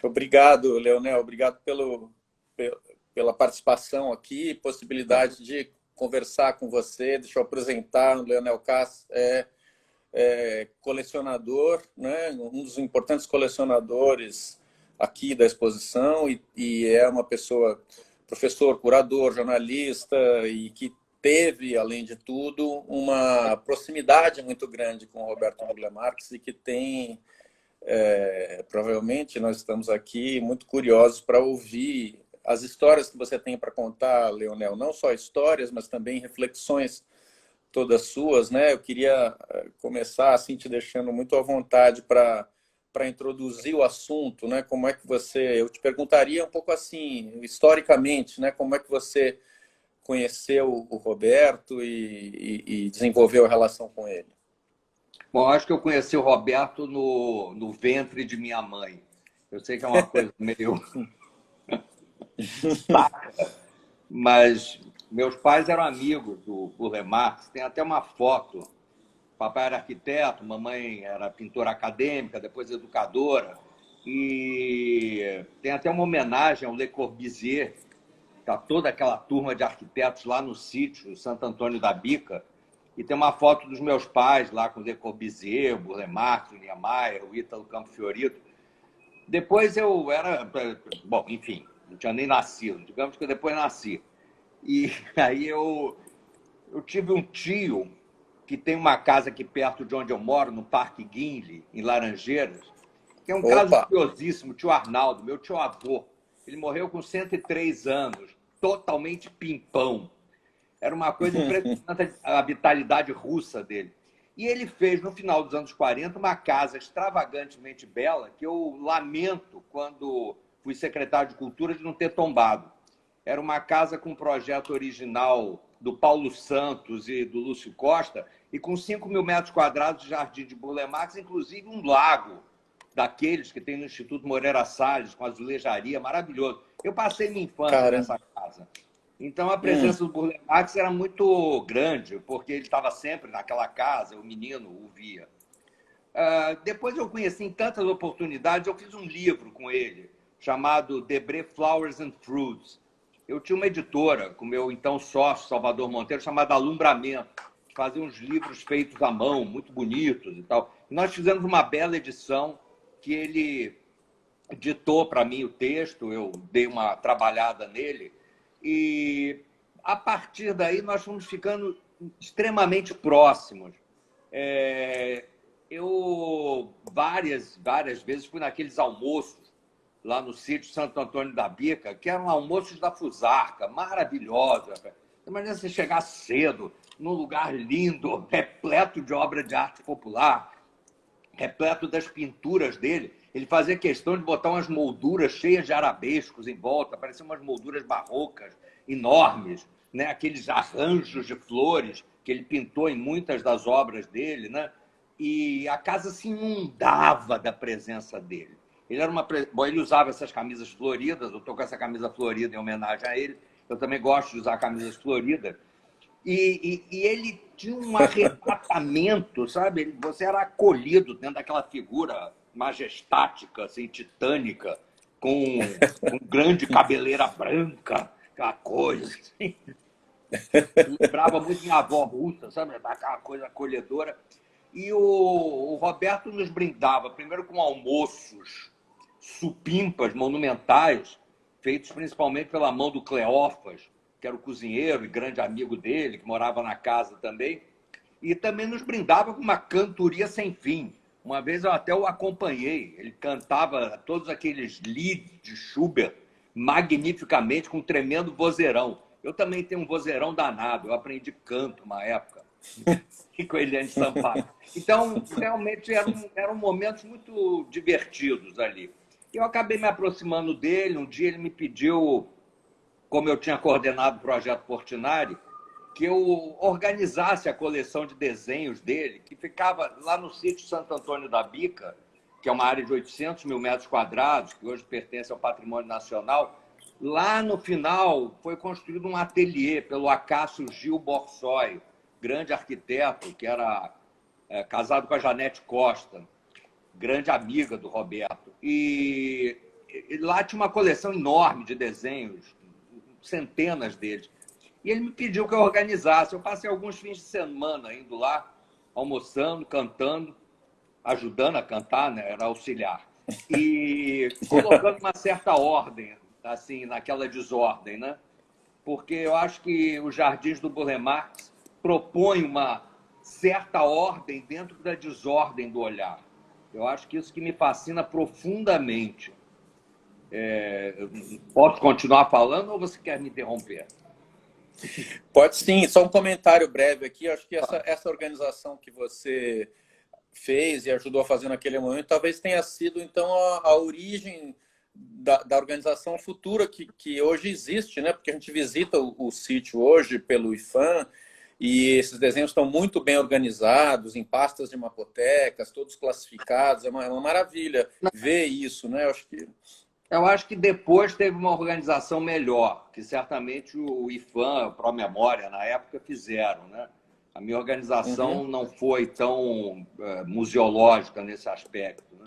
Obrigado, Leonel. Obrigado pela participação aqui, possibilidade de conversar com você. Deixa eu apresentar, o Leonel Kass é colecionador, né? Um dos importantes colecionadores aqui da exposição e é uma pessoa, professor, curador, jornalista e que teve, além de tudo, uma proximidade muito grande com o Roberto Burle Marx e que tem, provavelmente, nós estamos aqui muito curiosos para ouvir as histórias que você tem para contar, Leonel, não só histórias, mas também reflexões todas suas, né? Eu queria começar assim te deixando muito à vontade para introduzir o assunto, né? Como é que você, eu te perguntaria um pouco assim, historicamente, né? Como é que você conheceu o Roberto e desenvolveu a relação com ele? Bom, acho que eu conheci o Roberto no ventre de minha mãe. Eu sei que é uma coisa meio... Mas meus pais eram amigos do Burle Marx. Tem até uma foto. Papai era arquiteto, mamãe era pintora acadêmica, depois educadora. E tem até uma homenagem ao Le Corbusier. Está toda aquela turma de arquitetos lá no sítio, Santo Antônio da Bica. E tem uma foto dos meus pais lá com o Le Corbusier, o Burle Marx, o Niemeyer, o Ítalo Campo Fiorito. Depois eu era... Bom, enfim, não tinha nem nascido. Digamos que eu depois nasci. E aí eu tive um tio que tem uma casa aqui perto de onde eu moro, no Parque Guinle, em Laranjeiras, que é um caso Opa! curiosíssimo, tio Arnaldo, meu tio-avô. Ele morreu com 103 anos, totalmente pimpão. Era uma coisa impressionante a vitalidade russa dele. E ele fez, no final dos anos 40, uma casa extravagantemente bela, que eu lamento, quando fui secretário de Cultura, de não ter tombado. Era uma casa com um projeto original do Paulo Santos e do Lúcio Costa, e com 5.000 metros quadrados de jardim de Burle Marx, inclusive um lago daqueles que tem no Instituto Moreira Salles, com azulejaria, maravilhoso. Eu passei minha infância Caramba! nessa casa. Então, a presença do Burle Marx era muito grande, porque ele estava sempre naquela casa, o menino o via. Depois eu conheci em tantas oportunidades, eu fiz um livro com ele, chamado Debré Flowers and Fruits. Eu tinha uma editora com meu então sócio, Salvador Monteiro, chamada Alumbramento, que fazia uns livros feitos à mão, muito bonitos e tal. E nós fizemos uma bela edição que ele ditou para mim o texto, eu dei uma trabalhada nele, e a partir daí nós fomos ficando extremamente próximos. Eu várias vezes fui naqueles almoços lá no sítio Santo Antônio da Bica, que eram almoços da Fusarca, maravilhosa. Imagina você chegar cedo, num lugar lindo, repleto de obra de arte popular, repleto das pinturas dele. Ele fazia questão de botar umas molduras cheias de arabescos em volta, pareciam umas molduras barrocas enormes, né? Aqueles arranjos de flores que ele pintou em muitas das obras dele, né? E a casa se inundava da presença dele. Bom, ele usava essas camisas floridas, eu estou com essa camisa florida em homenagem a ele, eu também gosto de usar camisas floridas, e ele tinha um arrebatamento, sabe? Você era acolhido dentro daquela figura majestática, assim, titânica, com grande cabeleira branca, aquela coisa assim. Lembrava muito minha avó russa, sabe? Aquela coisa acolhedora. E o Roberto nos brindava, primeiro com almoços supimpas, monumentais, feitos principalmente pela mão do Cleófas, que era o cozinheiro e grande amigo dele, que morava na casa também. E também nos brindava com uma cantoria sem fim. Uma vez eu até o acompanhei, ele cantava todos aqueles lieds de Schubert magnificamente, com um tremendo vozeirão. Eu também tenho um vozeirão danado, eu aprendi canto uma época, e com Eliane Sampaio. Então, realmente, eram momentos muito divertidos ali. Eu acabei me aproximando dele, um dia ele me pediu, como eu tinha coordenado o projeto Portinari, que eu organizasse a coleção de desenhos dele, que ficava lá no sítio Santo Antônio da Bica, que é uma área de 800.000 metros quadrados, que hoje pertence ao Patrimônio Nacional. Lá no final foi construído um ateliê pelo Acácio Gil Borsoi, grande arquiteto, que era casado com a Janete Costa, grande amiga do Roberto. E lá tinha uma coleção enorme de desenhos, centenas deles. E ele me pediu que eu organizasse. Eu passei alguns fins de semana indo lá, almoçando, cantando, ajudando a cantar, né? Era auxiliar. E colocando uma certa ordem, assim, naquela desordem, né? Porque eu acho que os Jardins do Burle Marx propõem uma certa ordem dentro da desordem do olhar. Eu acho que isso que me fascina profundamente. Posso continuar falando ou você quer me interromper? Pode sim, só um comentário breve aqui. Eu acho que essa organização que você fez e ajudou a fazer naquele momento talvez tenha sido, então, a origem da organização futura que hoje existe, né? Porque a gente visita o sítio hoje pelo IFAM e esses desenhos estão muito bem organizados, em pastas de mapotecas, todos classificados. É uma maravilha ver isso, né? Eu acho que depois teve uma organização melhor, que certamente o IFAM, o ProMemória, na época, fizeram, né? A minha organização não foi tão museológica nesse aspecto, né?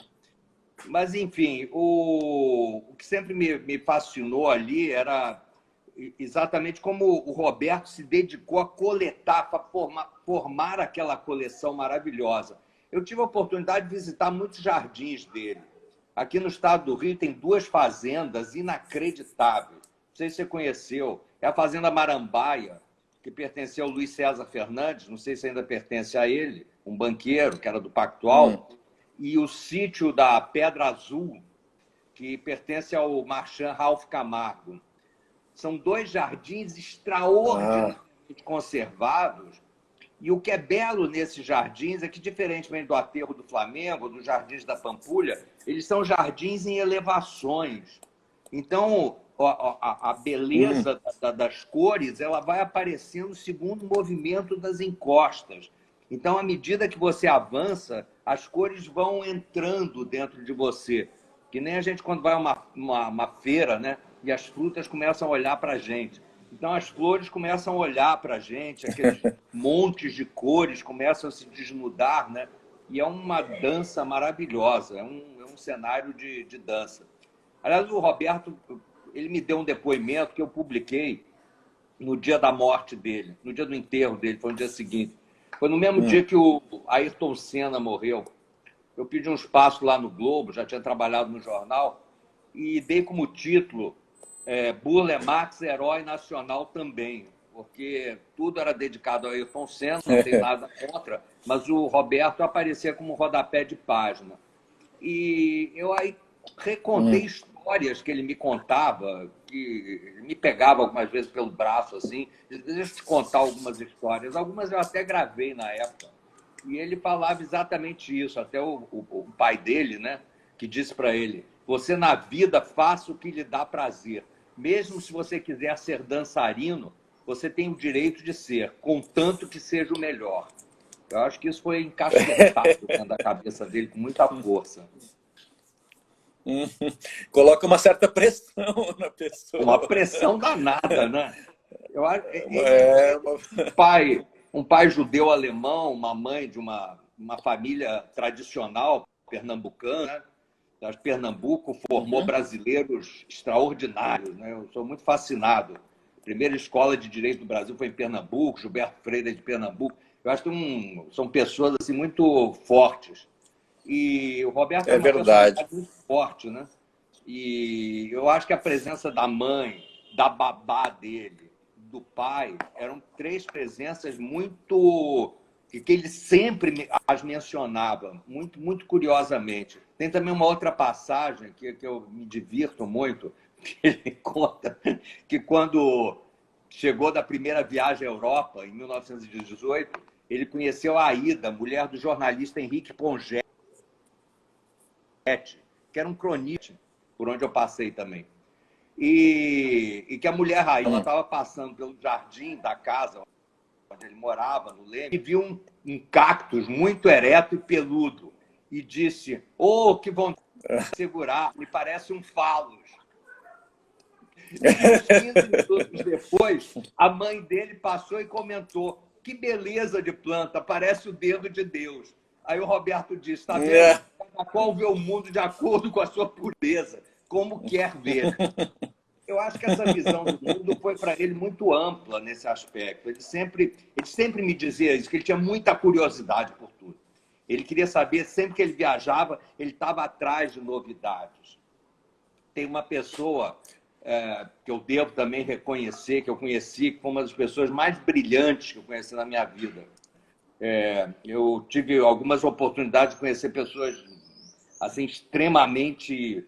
Mas, enfim, o que sempre me fascinou ali era exatamente como o Roberto se dedicou a coletar, para formar aquela coleção maravilhosa. Eu tive a oportunidade de visitar muitos jardins dele. Aqui no estado do Rio tem 2 fazendas inacreditáveis. Não sei se você conheceu. É a Fazenda Marambaia, que pertenceu ao Luiz César Fernandes, não sei se ainda pertence a ele, um banqueiro que era do Pactual, e o sítio da Pedra Azul, que pertence ao marchand Ralph Camargo. São 2 jardins extraordinariamente conservados. E o que é belo nesses jardins é que, diferentemente do Aterro do Flamengo, dos Jardins da Pampulha, eles são jardins em elevações. Então, a beleza das cores ela vai aparecendo segundo o movimento das encostas. Então, à medida que você avança, as cores vão entrando dentro de você. Que nem a gente, quando vai a uma feira, né? E as frutas começam a olhar para a gente. Então, as flores começam a olhar para a gente, aqueles montes de cores começam a se desnudar, né? E é uma dança maravilhosa, é um cenário de dança. Aliás, o Roberto, ele me deu um depoimento que eu publiquei no dia da morte dele, no dia do enterro dele, foi no dia seguinte. Foi no mesmo dia que o Ayrton Senna morreu. Eu pedi um espaço lá no Globo, já tinha trabalhado no jornal, e dei como título Burle Marx, herói nacional também, porque tudo era dedicado a Ayrton Senna, não tem nada contra, mas o Roberto aparecia como rodapé de página. E eu aí recontei histórias que ele me contava, que me pegava algumas vezes pelo braço, assim, deixa eu te contar algumas histórias, algumas eu até gravei na época, e ele falava exatamente isso, até o pai dele, né, que disse para ele: você na vida faça o que lhe dá prazer. Mesmo se você quiser ser dançarino, você tem o direito de ser, contanto que seja o melhor. Eu acho que isso foi encaixotado dentro da cabeça dele com muita força. Coloca uma certa pressão na pessoa. Uma pressão danada, né? Eu acho, um pai judeu-alemão, uma mãe de uma família tradicional pernambucana, né? Pernambuco formou brasileiros extraordinários, né? Eu sou muito fascinado. A primeira escola de direito do Brasil foi em Pernambuco, Gilberto Freire é de Pernambuco. Eu acho que são pessoas assim, muito fortes. E o Roberto é uma personalidade muito forte, né? E eu acho que a presença da mãe, da babá dele, do pai, eram 3 presenças muito... que ele sempre as mencionava, muito, muito curiosamente. Tem também uma outra passagem que eu me divirto muito, que ele conta que quando chegou da primeira viagem à Europa, em 1918, ele conheceu a Aida, mulher do jornalista Henrique Pongé, que era um cronista, por onde eu passei também. E que a mulher Raíla estava passando pelo jardim da casa onde ele morava, no Leme, e viu um cactus muito ereto e peludo. E disse: oh, que vontade de segurar, me parece um falos. E uns 15 minutos depois, a mãe dele passou e comentou: que beleza de planta, parece o dedo de Deus. Aí o Roberto disse: está vendo? Cada qual vê o mundo de acordo com a sua pureza. como quer ver. Eu acho que essa visão do mundo foi para ele muito ampla nesse aspecto. Ele sempre me dizia isso, que ele tinha muita curiosidade por tudo. Ele queria saber, sempre que ele viajava, ele estava atrás de novidades. Tem uma pessoa que eu devo também reconhecer, que eu conheci, que foi uma das pessoas mais brilhantes que eu conheci na minha vida. Eu tive algumas oportunidades de conhecer pessoas assim, extremamente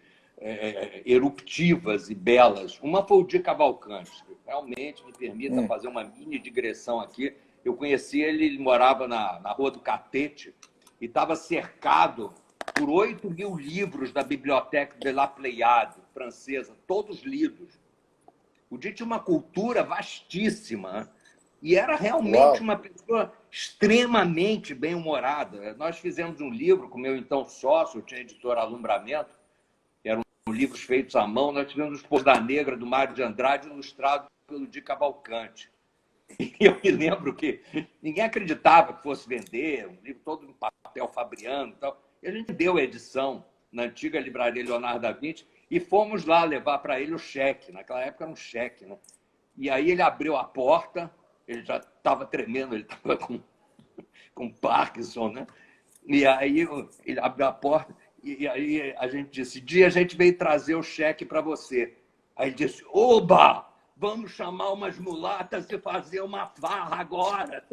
eruptivas e belas. Uma foi o Di Cavalcanti. Realmente, me permita fazer uma mini digressão aqui. Eu conheci ele, ele morava na Rua do Catete e estava cercado por 8.000 livros da Bibliothèque de la Pléiade, francesa, todos lidos. O Di tinha uma cultura vastíssima e era realmente uma pessoa extremamente bem-humorada. Nós fizemos um livro com o meu então sócio, tinha editora Alumbramento, eram livros feitos à mão. Nós tivemos Os Pôs da Negra, do Mário de Andrade, ilustrado pelo Di Cavalcanti. E eu me lembro que ninguém acreditava que fosse vender, um livro todo em papel Fabriano e tal. E a gente deu a edição na antiga livraria Leonardo da Vinci e fomos lá levar para ele o cheque. Naquela época era um cheque, né? E aí ele abriu a porta, ele já estava tremendo, ele estava com Parkinson, né? E aí ele abriu a porta e aí a gente disse: Di, a gente veio trazer o cheque para você. Aí ele disse: oba! Vamos chamar umas mulatas e fazer uma farra agora.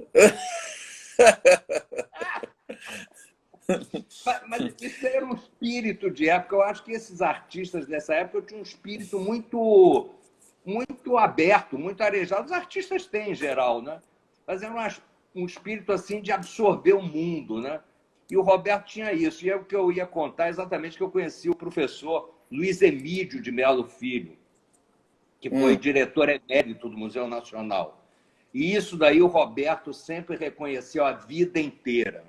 Mas isso era um espírito de época. Eu acho que esses artistas dessa época tinham um espírito muito aberto, muito arejado. Os artistas têm, em geral, né? Mas era um espírito assim de absorver o mundo, né? E o Roberto tinha isso. E é o que eu ia contar exatamente, que eu conheci o professor Luiz Emídio de Melo Filho, que foi diretor emérito do Museu Nacional. E isso daí o Roberto sempre reconheceu a vida inteira,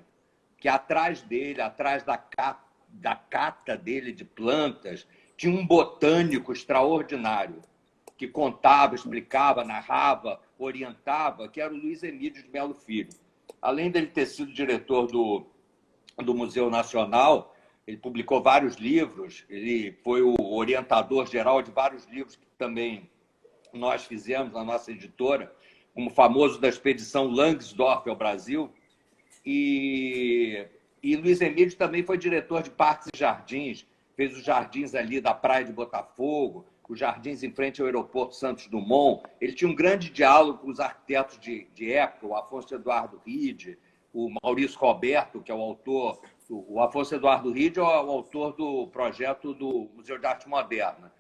que atrás dele, atrás da cata dele de plantas, tinha um botânico extraordinário, que contava, explicava, narrava, orientava, que era o Luiz Emídio de Melo Filho. Além dele ter sido diretor do Museu Nacional, ele publicou vários livros, ele foi o orientador geral de vários livros que também nós fizemos na nossa editora, como o famoso da expedição Langsdorff ao Brasil. E Luiz Emílio também foi diretor de parques e jardins, fez os jardins ali da Praia de Botafogo, os jardins em frente ao aeroporto Santos Dumont. Ele tinha um grande diálogo com os arquitetos de época, o Afonso Eduardo Ride, o Maurício Roberto, que é o autor. O Afonso Eduardo Ride é o autor do projeto do Museu de Arte Moderna.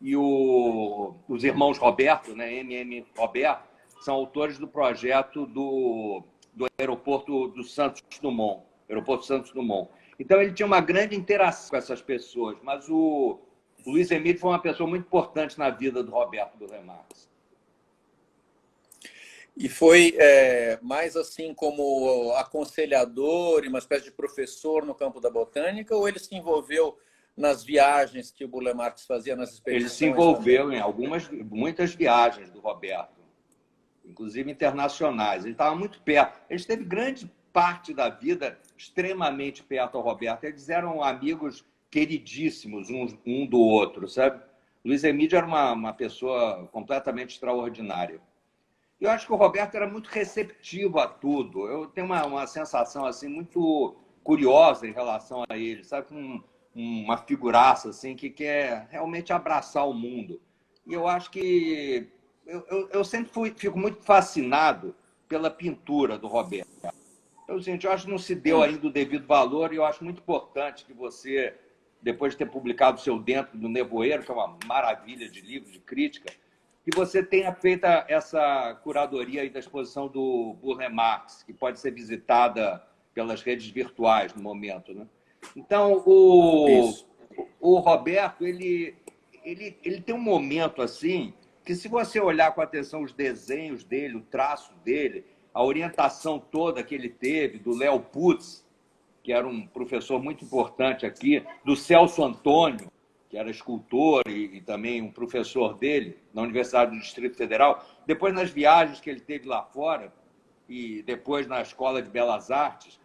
E os irmãos Roberto, né, MM Roberto, são autores do projeto do aeroporto do Santos Dumont, aeroporto Santos Dumont. Então, ele tinha uma grande interação com essas pessoas, mas o Luiz Emílio foi uma pessoa muito importante na vida do Roberto Burle Marx. E foi mais assim como aconselhador e uma espécie de professor no campo da botânica, ou ele se envolveu nas viagens que o Burle Marx fazia nas expedições? Ele se envolveu em muitas viagens do Roberto, inclusive internacionais. Ele estava muito perto. Ele esteve grande parte da vida extremamente perto ao Roberto. Eles eram amigos queridíssimos um do outro, sabe? Luiz Emílio era uma pessoa completamente extraordinária. Eu acho que o Roberto era muito receptivo a tudo. Eu tenho uma sensação assim muito curiosa em relação a ele, sabe? Uma figuraça assim que quer realmente abraçar o mundo. E eu acho que eu sempre fico muito fascinado pela pintura do Roberto. Então, gente, eu acho que não se deu ainda o devido valor, e eu acho muito importante que você, depois de ter publicado o seu Dentro do Nevoeiro, que é uma maravilha de livro, de crítica, que você tenha feito essa curadoria aí da exposição do Burle Marx, que pode ser visitada pelas redes virtuais no momento, né? Então, o Roberto, ele tem um momento assim, que se você olhar com atenção os desenhos dele, o traço dele, a orientação toda que ele teve do Léo Putz, que era um professor muito importante aqui, do Celso Antônio, que era escultor e também um professor dele na Universidade do Distrito Federal. Depois, nas viagens que ele teve lá fora, e depois na Escola de Belas Artes,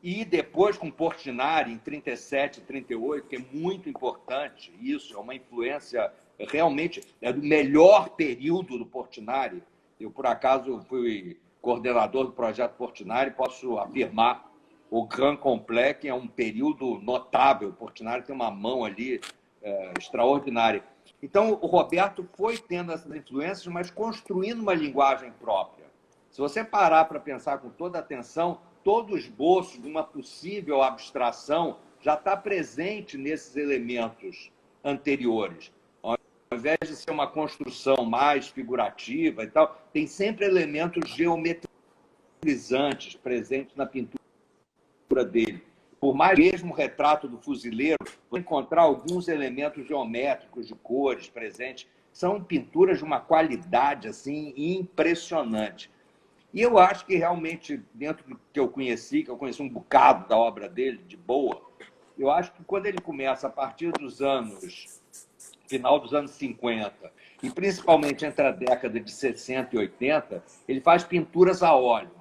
E depois com Portinari, em 37, 38, que é muito importante isso, é uma influência realmente, é do melhor período do Portinari. Eu, por acaso, fui coordenador do projeto Portinari, posso afirmar o Grand Complet, que é um período notável. O Portinari tem uma mão ali extraordinária. Então, o Roberto foi tendo essas influências, mas construindo uma linguagem própria. Se você parar para pensar com toda atenção, todo o esboço de uma possível abstração já está presente nesses elementos anteriores. Ao invés de ser uma construção mais figurativa e tal, tem sempre elementos geometrizantes presentes na pintura dele. Por mais mesmo o retrato do fuzileiro, vou encontrar alguns elementos geométricos de cores presentes. São pinturas de uma qualidade assim impressionante. E eu acho que realmente, dentro do que eu conheci um bocado da obra dele, de boa, eu acho que quando ele começa, a partir dos final dos anos 50, e principalmente entre a década de 60 e 80, ele faz pinturas a óleo,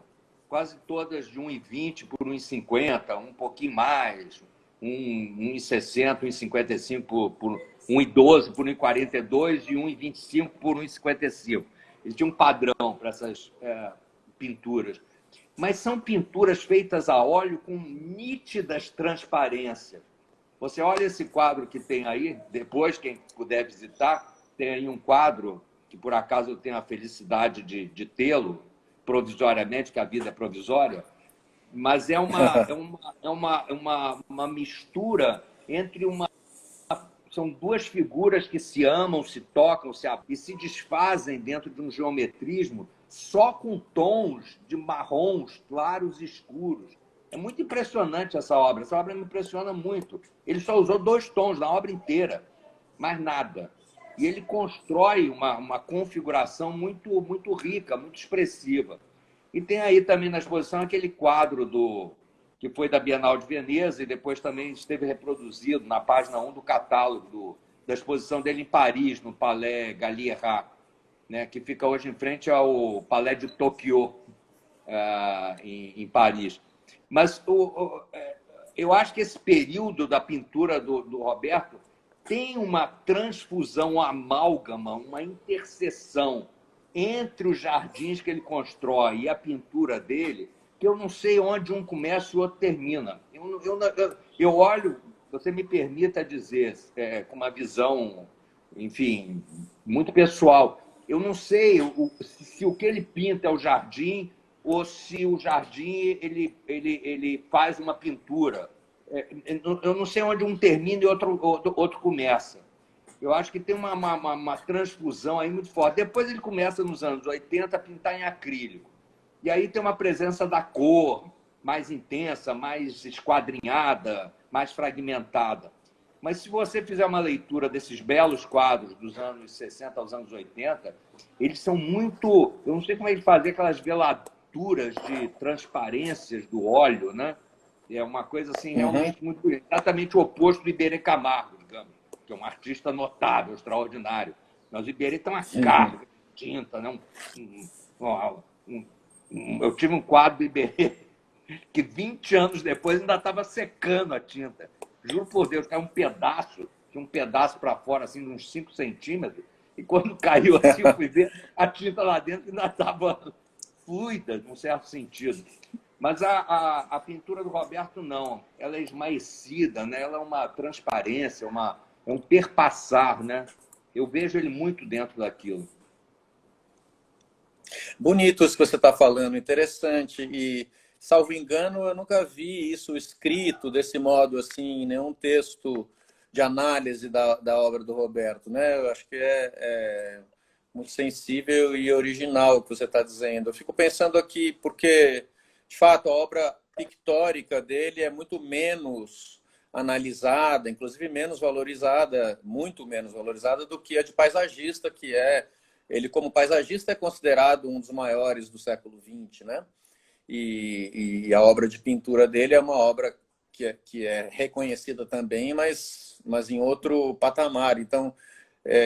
quase todas de 1,20 por 1,50, um pouquinho mais, 1,60, 1,55 por 1,12 por 1,42 e 1,25 por 1,55. Ele tinha um padrão para essas pinturas. Mas são pinturas feitas a óleo com nítidas transparências. Você olha esse quadro que tem aí, depois, quem puder visitar, tem aí um quadro que, por acaso, eu tenho a felicidade de tê-lo, provisoriamente, que a vida é provisória, mas é uma mistura entre são duas figuras que se amam, se tocam e se desfazem dentro de um geometrismo só com tons de marrons claros e escuros. É muito impressionante essa obra. Essa obra me impressiona muito. Ele só usou 2 tons na obra inteira, mais nada. E ele constrói uma configuração muito, muito rica, muito expressiva. E tem aí também na exposição aquele quadro que foi da Bienal de Veneza e depois também esteve reproduzido na página 1 do catálogo da exposição dele em Paris, no Palais Galliera, né, que fica hoje em frente ao Palais de Tokyo, em Paris. Mas eu acho que esse período da pintura do Roberto tem uma transfusão, uma amálgama, uma interseção entre os jardins que ele constrói e a pintura dele, que eu não sei onde um começa e o outro termina. Eu olho, você me permita dizer, com uma visão, enfim, muito pessoal, eu não sei se o que ele pinta é o jardim ou se o jardim ele faz uma pintura. Eu não sei onde um termina e outro começa. Eu acho que tem uma transfusão aí muito forte. Depois ele começa, nos anos 80, a pintar em acrílico. E aí tem uma presença da cor mais intensa, mais esquadrinhada, mais fragmentada. Mas se você fizer uma leitura desses belos quadros dos anos 60 aos anos 80, eles são muito... Eu não sei como é que fazer aquelas velaturas de transparências do óleo, né? É uma coisa assim realmente muito... Exatamente o oposto do Iberê Camargo, digamos, que é um artista notável, extraordinário. Mas o Iberê tem uma carga de tinta, né? Eu tive um quadro do Iberê que 20 anos depois ainda estava secando a tinta. Juro por Deus, caiu tinha um pedaço para fora, assim, de uns 5 centímetros, e quando caiu assim, eu fui ver a tinta lá dentro ainda estava fluida, num certo sentido. Mas a pintura do Roberto, não. Ela é esmaecida, né? Ela é uma transparência, é um perpassar, né? Eu vejo ele muito dentro daquilo. Bonito isso que você está falando, interessante. E, salvo engano, eu nunca vi isso escrito desse modo, assim, em nenhum texto de análise da obra do Roberto, né? Eu acho que é muito sensível e original o que você está dizendo. Eu fico pensando aqui, porque, de fato, a obra pictórica dele é muito menos analisada, inclusive menos valorizada, muito menos valorizada do que a de paisagista, que ele, como paisagista, é considerado um dos maiores do século XX, né? E a obra de pintura dele é uma obra que é reconhecida também, mas em outro patamar. Então,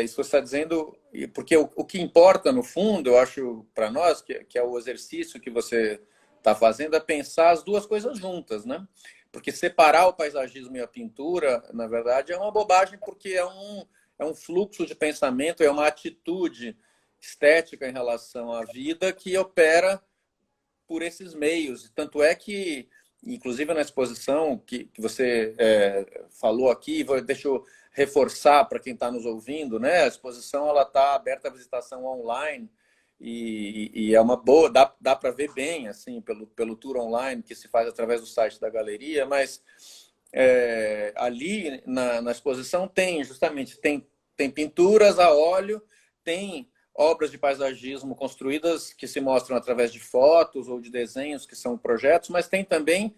isso que você está dizendo, porque o que importa, no fundo, eu acho, para nós, que é o exercício que você está fazendo é pensar as duas coisas juntas, né? Porque separar o paisagismo e a pintura, na verdade, é uma bobagem, porque é um fluxo de pensamento, é uma atitude estética em relação à vida que opera por esses meios. Tanto é que, inclusive na exposição que você falou aqui, deixa eu reforçar para quem está nos ouvindo, né? A exposição está aberta à visitação online e é uma boa, dá para ver bem assim pelo tour online que se faz através do site da galeria, mas ali na exposição tem pinturas a óleo, tem obras de paisagismo construídas que se mostram através de fotos ou de desenhos que são projetos, mas tem também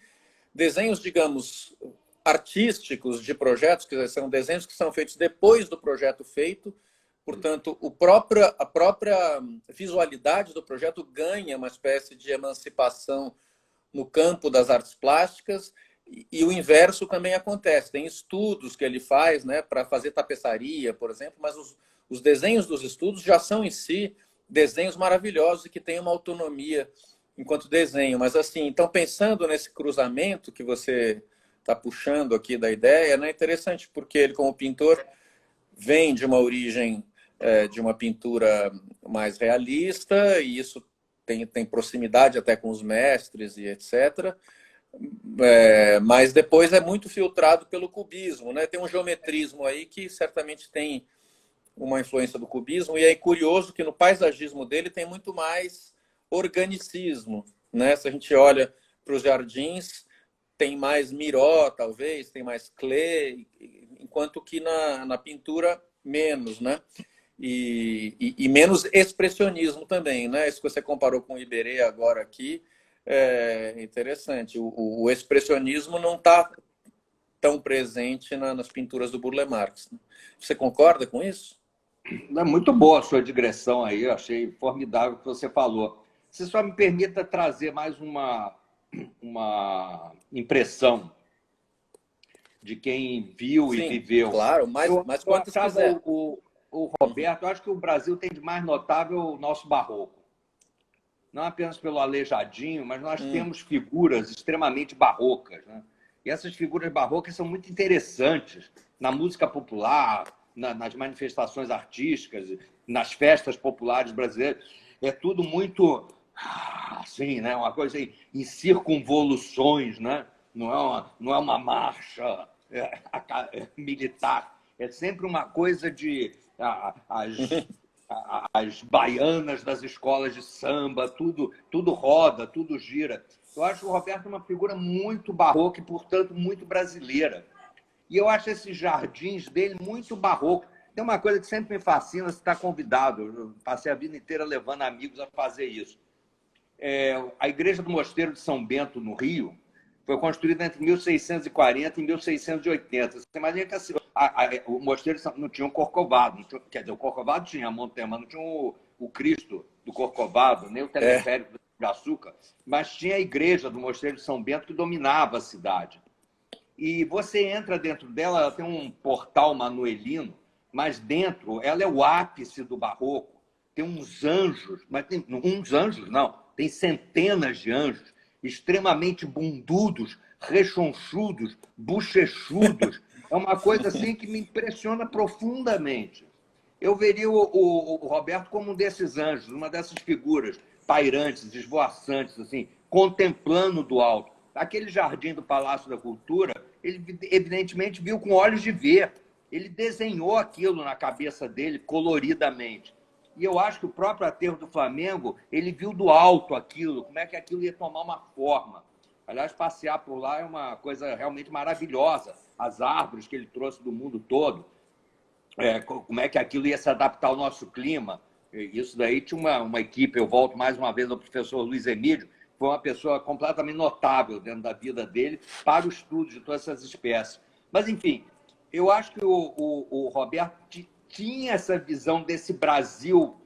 desenhos, digamos, artísticos de projetos, que são desenhos que são feitos depois do projeto feito. Portanto, a própria visualidade do projeto ganha uma espécie de emancipação no campo das artes plásticas, e o inverso também acontece. Tem estudos que ele faz, né, para fazer tapeçaria, por exemplo, mas os desenhos dos estudos já são em si desenhos maravilhosos e que têm uma autonomia enquanto desenho. Mas assim, então pensando nesse cruzamento que você está puxando aqui da ideia, né, é interessante porque ele, como pintor, vem de uma origem de uma pintura mais realista, e isso tem proximidade até com os mestres e etc., mas depois é muito filtrado pelo cubismo, né? Tem um geometrismo aí que certamente tem uma influência do cubismo, e é curioso que no paisagismo dele tem muito mais organicismo, né? Se a gente olha para os jardins, tem mais Miró, talvez, tem mais Klee, enquanto que na pintura menos, né? E menos expressionismo também, né? Isso que você comparou com o Iberê agora aqui é interessante. O expressionismo não está tão presente nas pinturas do Burle Marx, né? Você concorda com isso? É muito boa a sua digressão aí, eu achei formidável o que você falou. Se só me permita trazer mais uma impressão de quem viu e Sim, viveu. claro, mas Eu quantas achava quiser. o Roberto, eu acho que o Brasil tem de mais notável o nosso barroco. Não apenas pelo aleijadinho, mas nós temos figuras extremamente barrocas, né? E essas figuras barrocas são muito interessantes na música popular, nas manifestações artísticas, nas festas populares brasileiras. É tudo muito assim, né? Uma coisa em circunvoluções, né? Não é uma marcha militar. É sempre uma coisa de as baianas das escolas de samba, tudo roda, tudo gira. Eu acho o Roberto uma figura muito barroca e, portanto, muito brasileira. E eu acho esses jardins dele muito barroco. Tem uma coisa que sempre me fascina, você está convidado. Eu passei a vida inteira levando amigos a fazer isso. A Igreja do Mosteiro de São Bento, no Rio, foi construída entre 1640 e 1680. Você imagina que o mosteiro não tinha um corcovado. Quer dizer, o corcovado tinha a montanha, mas não tinha o Cristo do Corcovado, nem o teleférico de açúcar, mas tinha a igreja do Mosteiro de São Bento que dominava a cidade. E você entra dentro dela, ela tem um portal manuelino, mas dentro ela é o ápice do barroco. Tem uns anjos, mas tem uns anjos não, tem centenas de anjos, extremamente bundudos, rechonchudos, bochechudos. É uma coisa assim que me impressiona profundamente. Eu veria o Roberto como um desses anjos, uma dessas figuras pairantes, esvoaçantes, assim, contemplando do alto. Aquele jardim do Palácio da Cultura, ele evidentemente viu com olhos de ver. Ele desenhou aquilo na cabeça dele coloridamente. E eu acho que o próprio aterro do Flamengo, ele viu do alto aquilo, como é que aquilo ia tomar uma forma. Aliás, passear por lá é uma coisa realmente maravilhosa. As árvores que ele trouxe do mundo todo, como é que aquilo ia se adaptar ao nosso clima. Isso daí tinha uma equipe, eu volto mais uma vez ao professor Luiz Emílio, foi uma pessoa completamente notável dentro da vida dele para o estudo de todas essas espécies. Mas, enfim, eu acho que o Roberto tinha essa visão desse Brasil.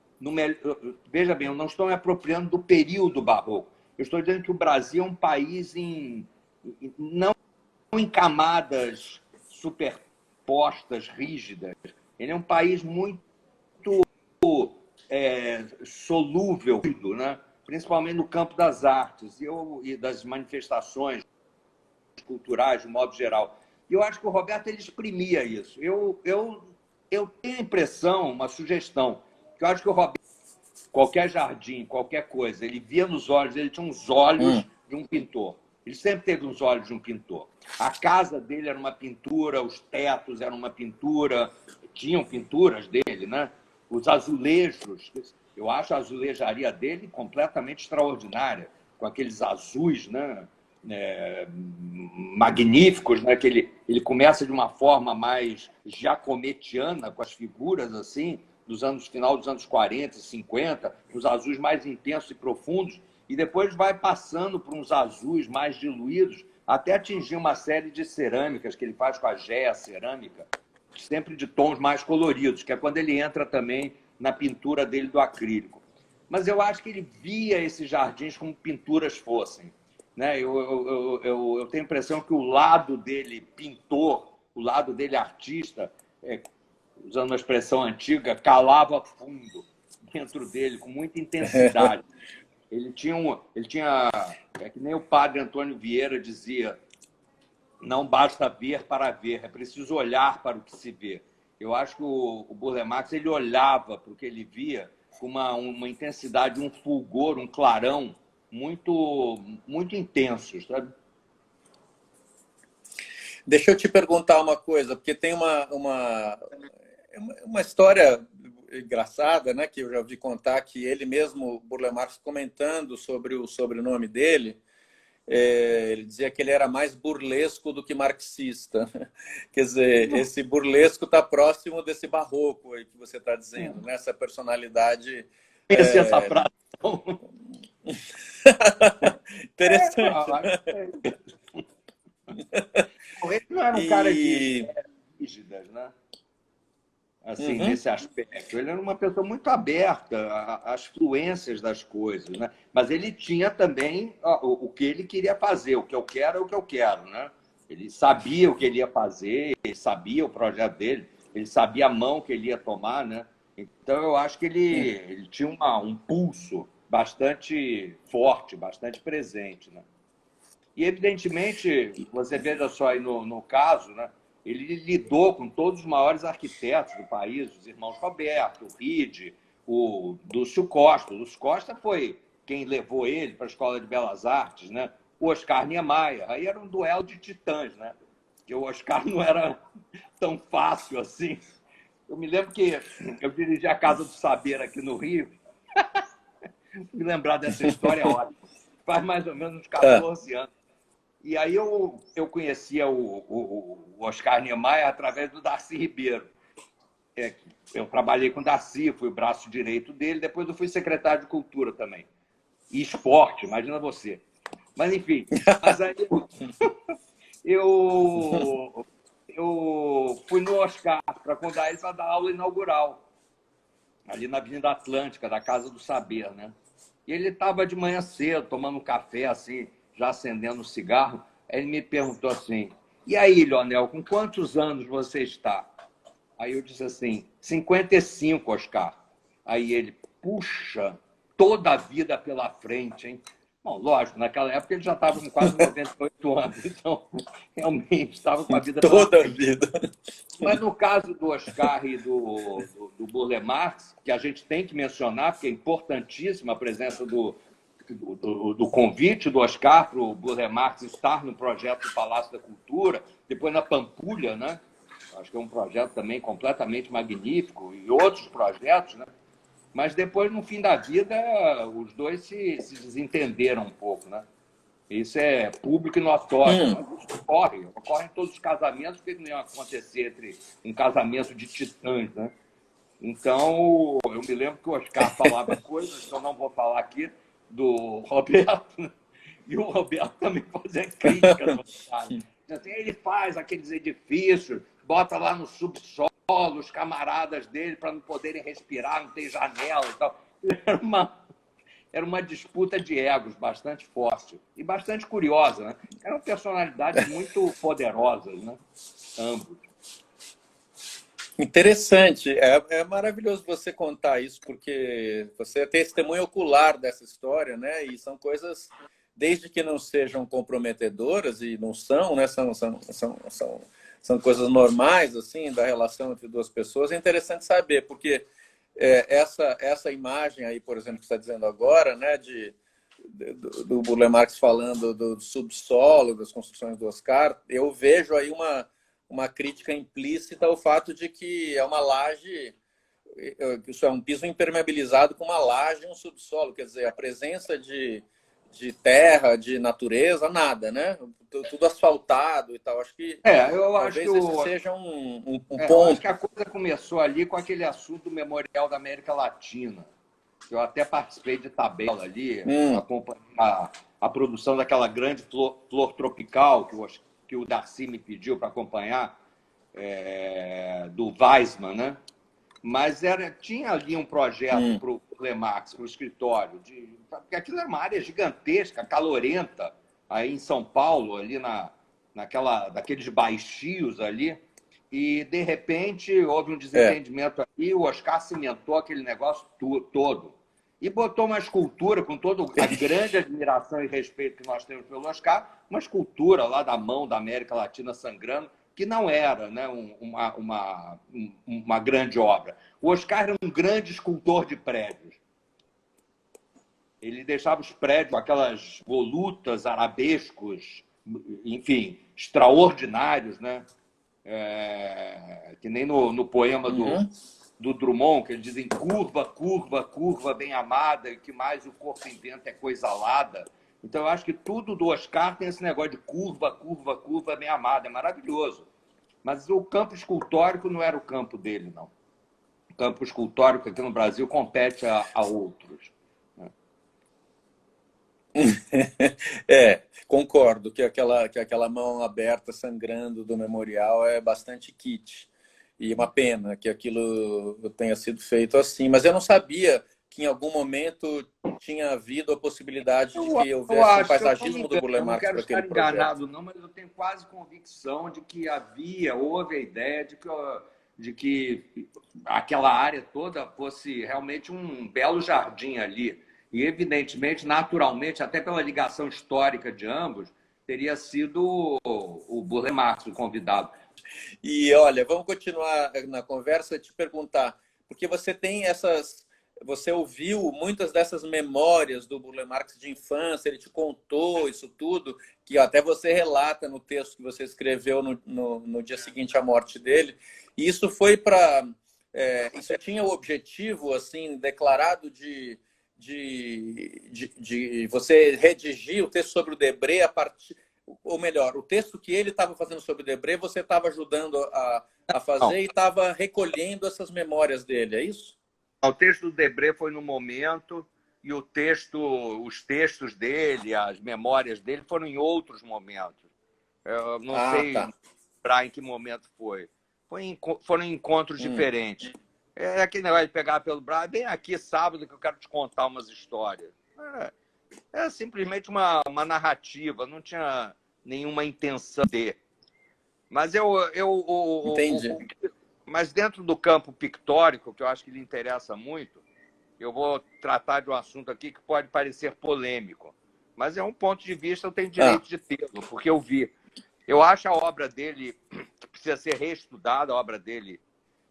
Veja bem, eu não estou me apropriando do período barroco. Eu estou dizendo que o Brasil é um país não em camadas superpostas, rígidas. Ele é um país muito solúvel, né? principalmente no campo das artes e das manifestações culturais, de modo geral. E eu acho que o Roberto ele exprimia isso. Eu tenho a impressão, uma sugestão, que eu acho que o Roberto, qualquer jardim, qualquer coisa, ele via nos olhos, ele tinha uns olhos de um pintor. Ele sempre teve uns olhos de um pintor. A casa dele era uma pintura, os tetos eram uma pintura, tinham pinturas dele, né? Os azulejos, eu acho a azulejaria dele completamente extraordinária, com aqueles azuis, né? Magníficos, né? Que ele começa de uma forma mais giacometiana, com as figuras assim, final dos anos 40 e 50, os azuis mais intensos e profundos, e depois vai passando por uns azuis mais diluídos, até atingir uma série de cerâmicas que ele faz com a géia cerâmica, sempre de tons mais coloridos, que é quando ele entra também na pintura dele do acrílico. Mas eu acho que ele via esses jardins como pinturas fossem. Né? Eu tenho a impressão que o lado dele pintor, o lado dele artista, usando uma expressão antiga, calava fundo dentro dele, com muita intensidade. Ele tinha, é que nem o padre Antônio Vieira dizia, não basta ver para ver, é preciso olhar para o que se vê. Eu acho que o Burle Marx ele olhava para o que ele via com uma intensidade, um fulgor, um clarão muito, muito intensos, sabe? Deixa eu te perguntar uma coisa, porque tem uma história engraçada, né, que eu já ouvi contar, que ele mesmo, Burle Marx, comentando sobre o sobrenome dele, ele dizia que ele era mais burlesco do que marxista. Quer dizer, esse burlesco está próximo desse barroco aí que você está dizendo, né? Essa personalidade... Conheci essa frase. Interessante. Ele não era um cara de rígidas, né? Assim, nesse aspecto. Ele era uma pessoa muito aberta às fluências das coisas, né? Mas ele tinha também o que ele queria fazer. O que eu quero é o que eu quero, né? Ele sabia o que ele ia fazer, ele sabia o projeto dele, ele sabia a mão que ele ia tomar, né? Então, eu acho que ele tinha um pulso bastante forte, bastante presente, né? E, evidentemente, você veja só aí no caso, né? Ele lidou com todos os maiores arquitetos do país, os irmãos Roberto, o Ride, o Lúcio Costa. O Lúcio Costa foi quem levou ele para a Escola de Belas Artes, né? O Oscar Niemeyer. Aí era um duelo de titãs, né? Porque o Oscar não era tão fácil assim. Eu me lembro que eu dirigi a Casa do Saber aqui no Rio. Me lembrar dessa história é ótimo. Faz mais ou menos uns 14 anos. E aí eu conhecia o Oscar Niemeyer através do Darcy Ribeiro. Eu trabalhei com o Darcy, fui o braço direito dele, depois eu fui secretário de Cultura também. E esporte, imagina você. Mas, enfim, aí eu fui no Oscar para convidar ele para dar aula inaugural, ali na Avenida Atlântica, da Casa do Saber, né? E ele estava de manhã cedo, tomando um café, assim, já acendendo um cigarro. Aí ele me perguntou assim, e aí, Leonel, com quantos anos você está? Aí eu disse assim, 55, Oscar. Aí ele, puxa, toda a vida pela frente, hein? Bom, lógico, naquela época ele já estava com quase 98 anos, então realmente estava com a vida pela Toda a frente. vida. Mas no caso do Oscar e do Burle Marx, que a gente tem que mencionar, porque é importantíssima a presença do convite do Oscar para o Burle Marx estar no projeto do Palácio da Cultura, depois na Pampulha, né? Acho que é um projeto também completamente magnífico, e outros projetos, né? Mas depois, no fim da vida, os dois se desentenderam um pouco, né? Isso é público e notório. Mas isso ocorre em todos os casamentos, porque não ia acontecer entre um casamento de titãs, né? Então, eu me lembro que o Oscar falava coisas que eu não vou falar aqui, do Roberto, né? E o Roberto também fazia crítica do Oscar. Assim, ele faz aqueles edifícios, bota lá no subsolo os camaradas dele para não poderem respirar, não tem janela e tal. Era uma disputa de egos bastante forte e bastante curiosa, né? Eram personalidades muito poderosas, né? Ambos. Interessante. É maravilhoso você contar isso, porque você é testemunha ocular dessa história, né? E são coisas, desde que não sejam comprometedoras, e não são, né? São coisas normais, assim, da relação entre duas pessoas. É interessante saber, porque essa imagem aí, por exemplo, que você está dizendo agora, né? Do Burle Marx falando do subsolo, das construções do Oscar, eu vejo aí uma crítica implícita ao fato de que é uma laje, isso é um piso impermeabilizado com uma laje e um subsolo, quer dizer, a presença de terra, de natureza, nada, né? Tudo asfaltado e tal. Acho que Eu acho que talvez esse seja um eu acho que ponto. a coisa começou ali com aquele assunto do Memorial da América Latina. Eu até participei de tabela ali, Hum, acompanhei a produção daquela grande flor tropical que o Darcy me pediu para acompanhar, do Weissman, né? Mas tinha ali um projeto hum, para o Lemax, para o escritório, porque aquilo era uma área gigantesca, calorenta, aí em São Paulo, ali daqueles baixios ali, e de repente houve um é. desentendimento ali, o Oscar cimentou aquele negócio todo. E botou uma escultura, com toda a grande admiração e respeito que nós temos pelo Oscar, uma escultura lá da mão da América Latina sangrando, que não era, né, uma grande obra. O Oscar era um grande escultor de prédios. Ele deixava os prédios com aquelas volutas, arabescos, enfim, extraordinários, né? Que nem no poema Uhum. do Drummond, que ele diz em curva, curva, curva bem amada, e que mais o corpo inventa é coisa alada. Então, eu acho que tudo do Oscar tem esse negócio de curva, curva, curva bem amada. É maravilhoso. Mas o campo escultórico não era o campo dele, não. O campo escultórico aqui no Brasil compete a outros. Concordo que aquela mão aberta sangrando do memorial é bastante kit. E uma pena que aquilo tenha sido feito assim. Mas eu não sabia que em algum momento tinha havido a possibilidade de que Eu houvesse um acho, se eu não me paisagismo do engano, Burle eu não Marx quero para aquele estar projeto. enganado, não, mas eu tenho quase convicção de que houve a ideia de que aquela área toda fosse realmente um belo jardim ali. E, evidentemente, naturalmente, até pela ligação histórica de ambos, teria sido o Burle Marx o convidado. E olha, vamos continuar na conversa e te perguntar, porque você ouviu muitas dessas memórias do Burle Marx de infância, ele te contou isso tudo, que até você relata no texto que você escreveu no dia seguinte à morte dele. E isso foi para. Isso tinha o objetivo assim declarado de você redigir o texto sobre o Debré a partir, ou melhor, o texto que ele estava fazendo sobre Debré, você estava ajudando a Não, fazer e estava recolhendo essas memórias dele, é isso? o texto do Debré foi no momento e os textos dele, as memórias dele foram em outros momentos. Eu não Ah, sei tá. lembrar em que momento foi. Foram encontros Hum, diferentes. É aquele negócio de pegar pelo braço. Bem aqui, sábado, que eu quero te contar umas histórias. É simplesmente uma narrativa, não tinha nenhuma intenção de. Mas entendi. mas dentro do campo pictórico, que eu acho que lhe interessa muito, eu vou tratar de um assunto aqui que pode parecer polêmico, mas é um ponto de vista, eu tenho Ah, direito de tê-lo, porque eu vi. Eu acho a obra dele que precisa ser reestudada, a obra dele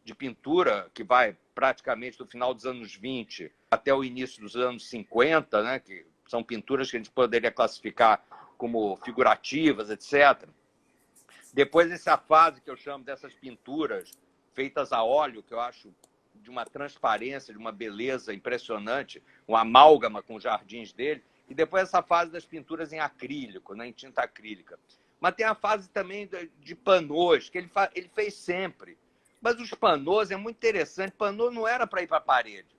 de pintura, que vai praticamente do final dos anos 20 até o início dos anos 50, né, que são pinturas que a gente poderia classificar como figurativas, etc. Depois, essa fase que eu chamo dessas pinturas feitas a óleo, que eu acho de uma transparência, de uma beleza impressionante, um amálgama com os jardins dele. E depois essa fase das pinturas em acrílico, né, em tinta acrílica. Mas tem a fase também de panôs, que ele fez sempre. Mas os panôs é muito interessante. Panô não era para ir para a parede.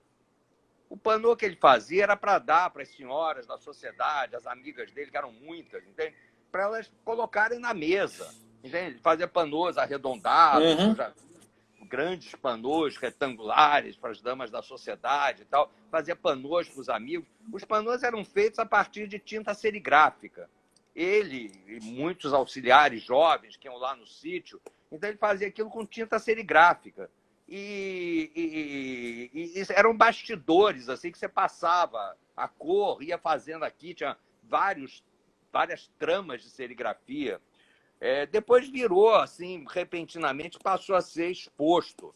O panô que ele fazia era para dar para as senhoras da sociedade, as amigas dele, que eram muitas, entende? Para elas colocarem na mesa. Entende? Ele fazia panôs arredondados, eu uhum. já vi grandes panôs retangulares para as damas da sociedade e tal. Fazia panôs para os amigos. Os panôs eram feitos a partir de tinta serigráfica. Ele e muitos auxiliares jovens que iam lá no sítio, então ele fazia aquilo com tinta serigráfica. E eram bastidores, assim, que você passava a cor, ia fazendo aqui, tinha várias tramas de serigrafia. Depois virou, assim, repentinamente passou a ser exposto.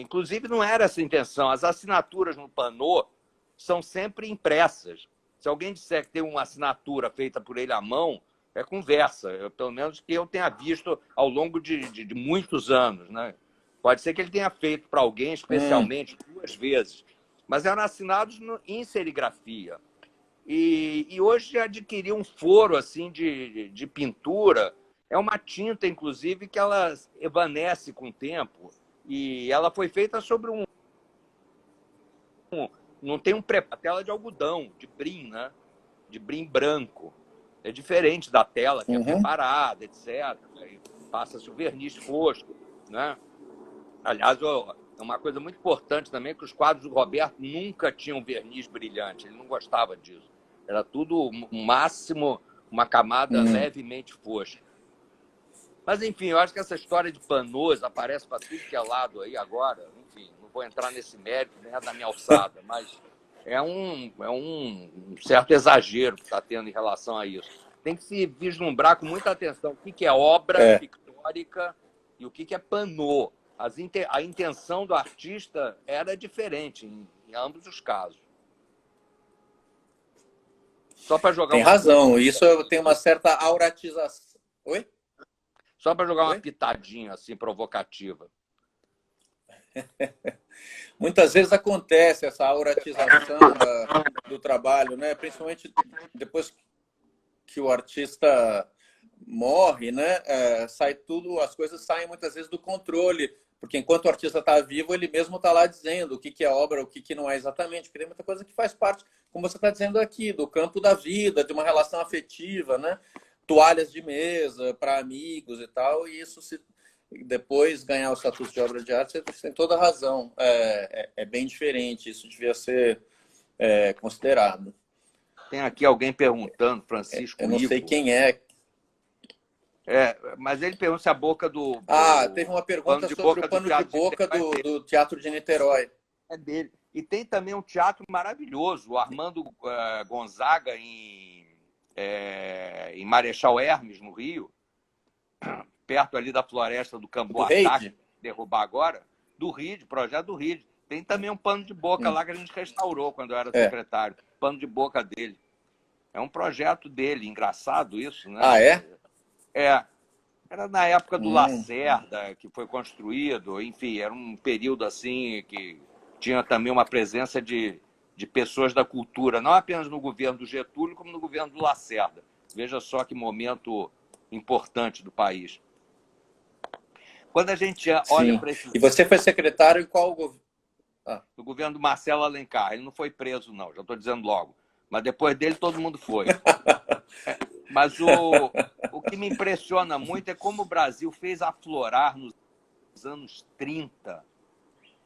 Inclusive, não era essa a intenção. As assinaturas no Pannot são sempre impressas. Se alguém disser que tem uma assinatura feita por ele à mão, é conversa. Pelo menos que eu tenha visto ao longo de muitos anos, né? Pode ser que ele tenha feito para alguém, especialmente, 2 vezes. Mas eram assinados em serigrafia. E hoje adquiriu um foro assim de pintura. É uma tinta, inclusive, que ela evanece com o tempo. E ela foi feita sobre não tem a tela de algodão, de brim, né? De brim branco. É diferente da tela que é preparada, etc. Aí passa-se o verniz fosco, né? Aliás, é uma coisa muito importante também que os quadros do Roberto nunca tinham verniz brilhante. Ele não gostava disso. Era tudo, no máximo, uma camada levemente fosca. Mas, enfim, eu acho que essa história de Pannot aparece para tudo que é lado aí agora. Enfim, não vou entrar nesse mérito, nem é da minha alçada, mas é um certo exagero que está tendo em relação a isso. Tem que se vislumbrar com muita atenção o que é obra pictórica e o que é Pannot. A intenção do artista era diferente em ambos os casos. Só para jogar Tem razão, isso tem uma certa auratização. Oi? Só para jogar uma pitadinha assim provocativa. Muitas vezes acontece essa auratização do trabalho, né? Principalmente depois que o artista morre, né? As coisas saem muitas vezes do controle, porque enquanto o artista está vivo, ele mesmo está lá dizendo o que é obra, o que não é exatamente, porque tem muita coisa que faz parte, como você está dizendo aqui, do campo da vida, de uma relação afetiva, né? Toalhas de mesa para amigos e tal, e isso depois ganhar o status de obra de arte, você tem toda a razão. É bem diferente, isso devia ser considerado. Tem aqui alguém perguntando, Francisco Eu não sei quem é. Mas ele pergunta se a boca do... Teve uma pergunta sobre o pano de boca do Teatro de Niterói. É dele. E tem também um teatro maravilhoso, o Armando Gonzaga, em Marechal Hermes, no Rio, perto ali da floresta do Camboatá, que derrubar agora, do RID, projeto do RID. Tem também um pano de boca lá que a gente restaurou quando eu era secretário. Pano de boca dele. É um projeto dele, engraçado isso, né? Era na época do Lacerda que foi construído, enfim, era um período assim que tinha também uma presença de pessoas da cultura, não apenas no governo do Getúlio, como no governo do Lacerda. Veja só que momento importante do país. Quando a gente olha para esse... E você foi secretário em qual governo? Do governo do Marcelo Alencar. Ele não foi preso, não, já estou dizendo logo. Mas depois dele, todo mundo foi. Mas o que me impressiona muito é como o Brasil fez aflorar nos anos 30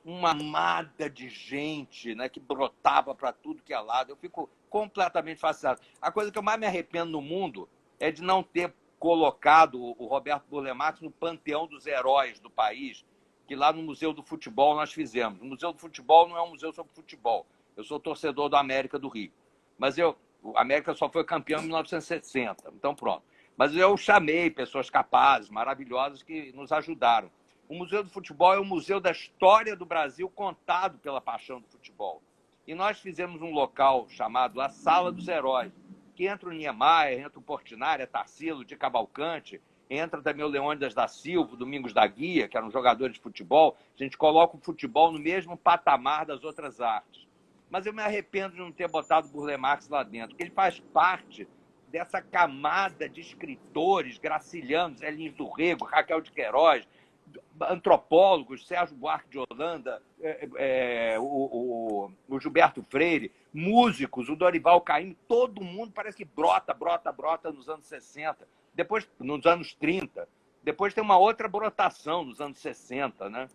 uma amada de gente, né, que brotava para tudo que é lado. Eu fico completamente fascinado. A coisa que eu mais me arrependo no mundo é de não ter colocado o Roberto Burle Marx no panteão dos heróis do país, que lá no Museu do Futebol nós fizemos. O Museu do Futebol não é um museu sobre futebol. Eu sou torcedor do América do Rio. Mas o América só foi campeão em 1960. Então, pronto. Mas eu chamei pessoas capazes, maravilhosas, que nos ajudaram. O Museu do Futebol é o museu da história do Brasil contado pela paixão do futebol. E nós fizemos um local chamado a Sala dos Heróis, que entra o Niemeyer, entra o Portinari, a Tarsilo, de Cavalcante, entra também o Leônidas da Silva, o Domingos da Guia, que eram jogadores de futebol. A gente coloca o futebol no mesmo patamar das outras artes. Mas eu me arrependo de não ter botado o Burle Marx lá dentro, porque ele faz parte dessa camada de escritores, Graciliano, Zé Lins do Rego, Raquel de Queiroz, antropólogos, Sérgio Buarque de Holanda, o Gilberto Freire, músicos, o Dorival Caymmi, todo mundo parece que brota nos anos 60, depois nos anos 30, depois tem uma outra brotação nos anos 60, né?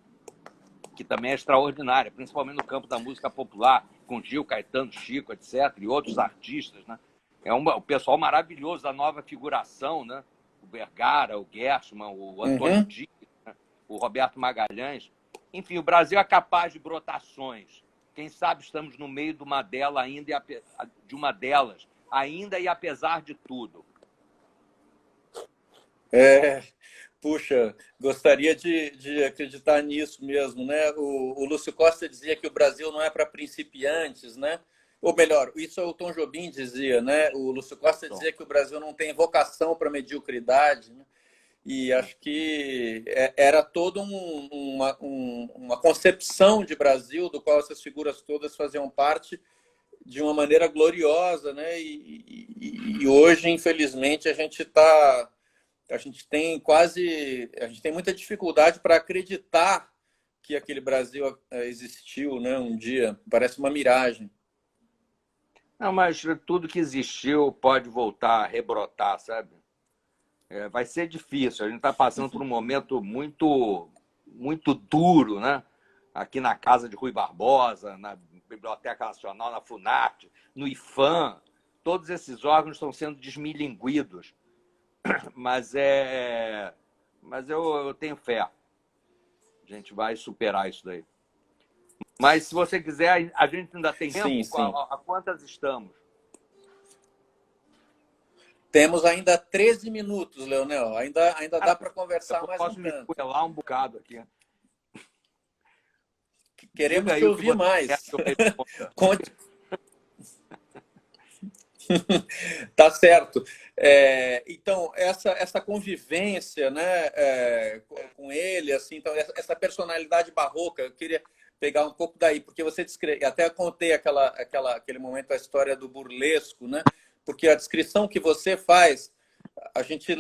Que também é extraordinária, principalmente no campo da música popular, com Gil, Caetano, Chico, etc., e outros artistas, né? O pessoal maravilhoso da nova figuração, né? O Vergara, o Gershman, o Antônio Dias, o Roberto Magalhães. Enfim, o Brasil é capaz de brotações. Quem sabe estamos no meio de uma delas ainda e apesar de tudo. Puxa, gostaria de acreditar nisso mesmo, né? O Lúcio Costa dizia que o Brasil não é para principiantes, né? Ou melhor, isso o Tom Jobim dizia, né? O Lúcio Costa dizia que o Brasil não tem vocação para mediocridade, né? E acho que era toda uma concepção de Brasil, do qual essas figuras todas faziam parte de uma maneira gloriosa, né? E hoje, infelizmente, a gente tem muita dificuldade para acreditar que aquele Brasil existiu, né? Um dia, parece uma miragem. Não, mas tudo que existiu pode voltar a rebrotar, sabe? Vai ser difícil. A gente está passando por um momento muito, muito duro, né? Aqui na casa de Rui Barbosa, na Biblioteca Nacional, na Funarte, no IFAM. Todos esses órgãos estão sendo desmilinguidos. Mas eu tenho fé. A gente vai superar isso daí. Mas, se você quiser, a gente ainda tem tempo? Sim, sim. A quantas estamos? Temos ainda 13 minutos, Leonel. Ainda dá para conversar mais um tanto. Posso me coelar um bocado aqui. Queremos te ouvir mais. Conte. Tá certo. Então, essa convivência, né, com ele, assim, então, essa personalidade barroca, eu queria pegar um pouco daí, porque você descreve, até contei aquele momento, a história do burlesco, né? Porque a descrição que você faz, a gente,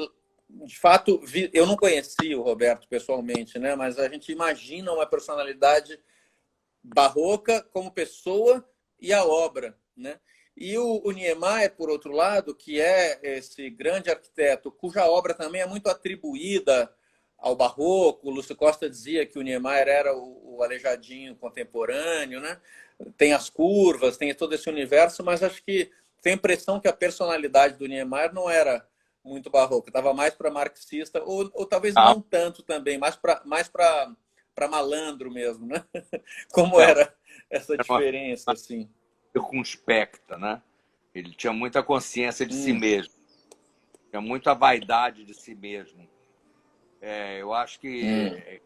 de fato, eu não conheci o Roberto pessoalmente, né? Mas a gente imagina uma personalidade barroca como pessoa e a obra, né? E o Niemeyer, por outro lado, que é esse grande arquiteto, cuja obra também é muito atribuída ao barroco. O Lúcio Costa dizia que o Niemeyer era o Aleijadinho contemporâneo, né? Tem as curvas, tem todo esse universo, mas acho que tem a impressão que a personalidade do Niemeyer não era muito barroca, estava mais para marxista, ou talvez não tanto também, mais para malandro mesmo, né? Como era essa diferença, assim? Circunspecta, né? Ele tinha muita consciência de si mesmo, tinha muita vaidade de si mesmo. Eu acho que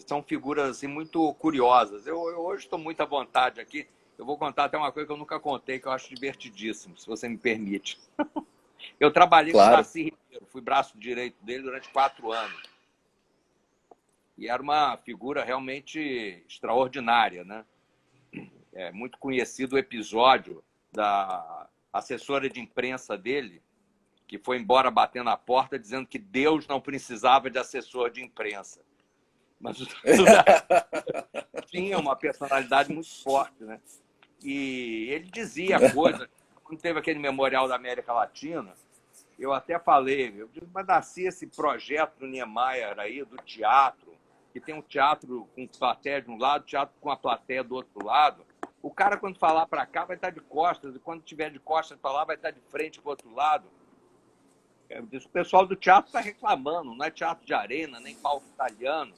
são figuras assim, muito curiosas. Eu hoje estou muito à vontade aqui. Eu vou contar até uma coisa que eu nunca contei, que eu acho divertidíssimo, se você me permite. Eu trabalhei com o Darcy Ribeiro, fui braço direito dele durante 4 anos. E era uma figura realmente extraordinária, né? É muito conhecido o episódio da assessora de imprensa dele, que foi embora batendo na porta dizendo que Deus não precisava de assessor de imprensa. Mas o tinha uma personalidade muito forte, né? E ele dizia coisas. Quando teve aquele memorial da América Latina, eu até falei, eu disse, mas Darcy, esse projeto do Niemeyer aí, do teatro, que tem um teatro com plateia de um lado, teatro com a plateia do outro lado, o cara, quando falar para cá, vai estar de costas, e quando tiver de costas para lá, vai estar de frente para o outro lado. O pessoal do teatro está reclamando, não é teatro de arena, nem palco italiano.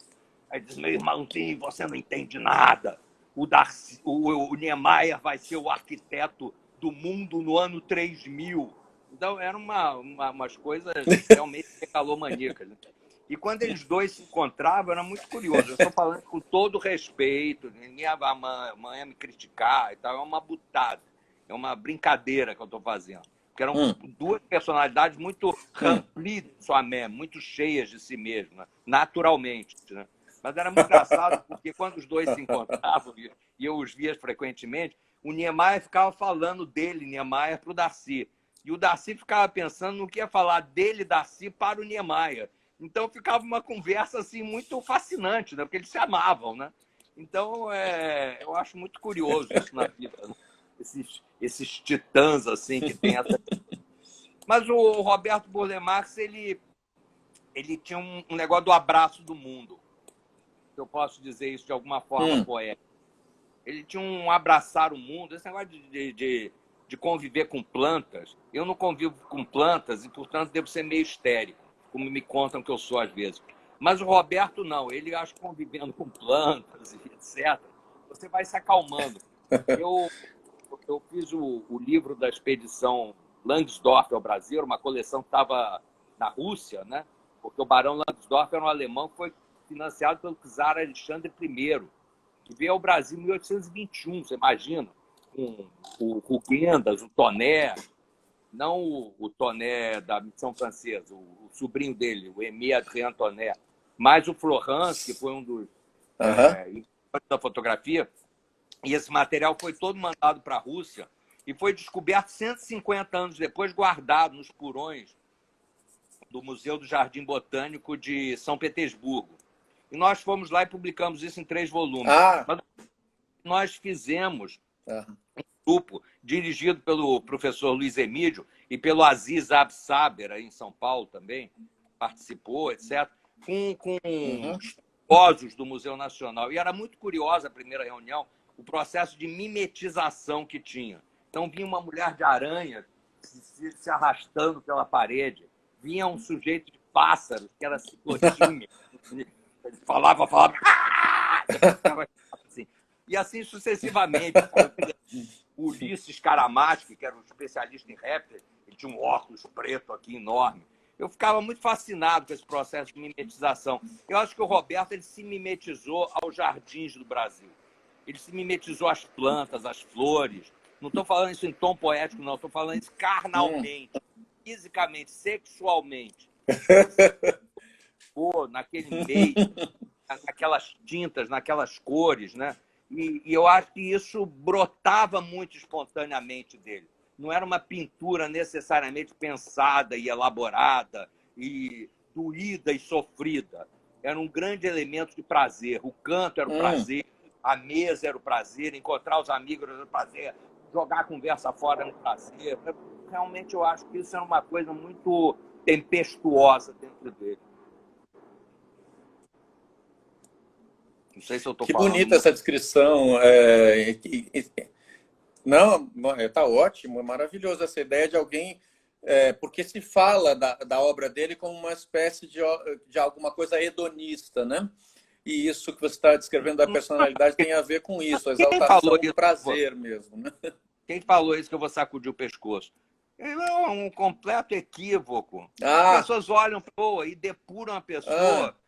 Aí diz, meu irmãozinho, você não entende nada. O Niemeyer vai ser o arquiteto do mundo no ano 3000. Então, eram umas coisas realmente megalomaníacas. E quando eles dois se encontravam, era muito curioso. Eu estou falando com todo respeito, ninguém vai me criticar e tal. É uma butada, é uma brincadeira que eu estou fazendo. Porque eram 2 personalidades muito remplies de sua mesma, muito cheias de si mesmas, né? Naturalmente. Né? Mas era muito engraçado, porque quando os dois se encontravam, e eu os via frequentemente, o Niemeyer ficava falando dele, Niemeyer, para o Darcy. E o Darcy ficava pensando no que ia falar dele, Darcy, para o Niemeyer. Então ficava uma conversa assim, muito fascinante, né? Porque eles se amavam. Né? Então, eu acho muito curioso isso na vida. Né? Esses titãs assim, que tem essa... Mas o Roberto Burle Marx, ele tinha um negócio do abraço do mundo. Eu posso dizer isso de alguma forma poética. Ele tinha um abraçar o mundo, esse negócio de conviver com plantas. Eu não convivo com plantas e, portanto, devo ser meio histérico, como me contam que eu sou às vezes. Mas o Roberto não, ele acho que convivendo com plantas e etc., você vai se acalmando. Eu, eu fiz o livro da expedição Langsdorff ao Brasil, uma coleção que estava na Rússia, né? Porque o Barão Langsdorff era um alemão que foi financiado pelo czar Alexandre I, que veio ao Brasil em 1821, você imagina, com o Rugendas, o Toné, não o Toné da missão francesa, o sobrinho dele, o Aimé Adrien Toné, mas o Florence, que foi um dos da fotografia, e esse material foi todo mandado para a Rússia e foi descoberto 150 anos depois, guardado nos porões do Museu do Jardim Botânico de São Petersburgo. E nós fomos lá e publicamos isso em 3 volumes. Mas nós fizemos um grupo dirigido pelo professor Luiz Emílio e pelo Aziz Absaber, aí em São Paulo também, participou, etc., com estudiosos do Museu Nacional. E era muito curiosa a primeira reunião, o processo de mimetização que tinha. Então, vinha uma mulher de aranha se arrastando pela parede, vinha um sujeito de pássaros, que era ciclotímia. Ele falava, assim. E assim sucessivamente. O Ulisses Karamatsky, que era um especialista em répteis, ele tinha um óculos preto aqui enorme. Eu ficava muito fascinado com esse processo de mimetização. Eu acho que o Roberto ele se mimetizou aos jardins do Brasil. Ele se mimetizou às plantas, às flores. Não estou falando isso em tom poético, não. Estou falando isso carnalmente, fisicamente, sexualmente. Naquele meio, naquelas tintas, naquelas cores, né? E eu acho que isso brotava muito espontaneamente dele. Não era uma pintura necessariamente pensada e elaborada, e doída e sofrida. Era um grande elemento de prazer. O canto era o prazer, a mesa era o prazer, encontrar os amigos era o prazer, jogar a conversa fora era o prazer. Realmente eu acho que isso era uma coisa muito tempestuosa dentro dele. Não sei se eu estou falando. Que bonita essa descrição. Não, está ótimo, é maravilhoso essa ideia de alguém, porque se fala da obra dele como uma espécie de alguma coisa hedonista, né? E isso que você está descrevendo da personalidade tem a ver com isso, a exaltação do prazer mesmo, né? Quem falou isso que eu vou sacudir o pescoço? É um completo equívoco. As pessoas olham e depuram a pessoa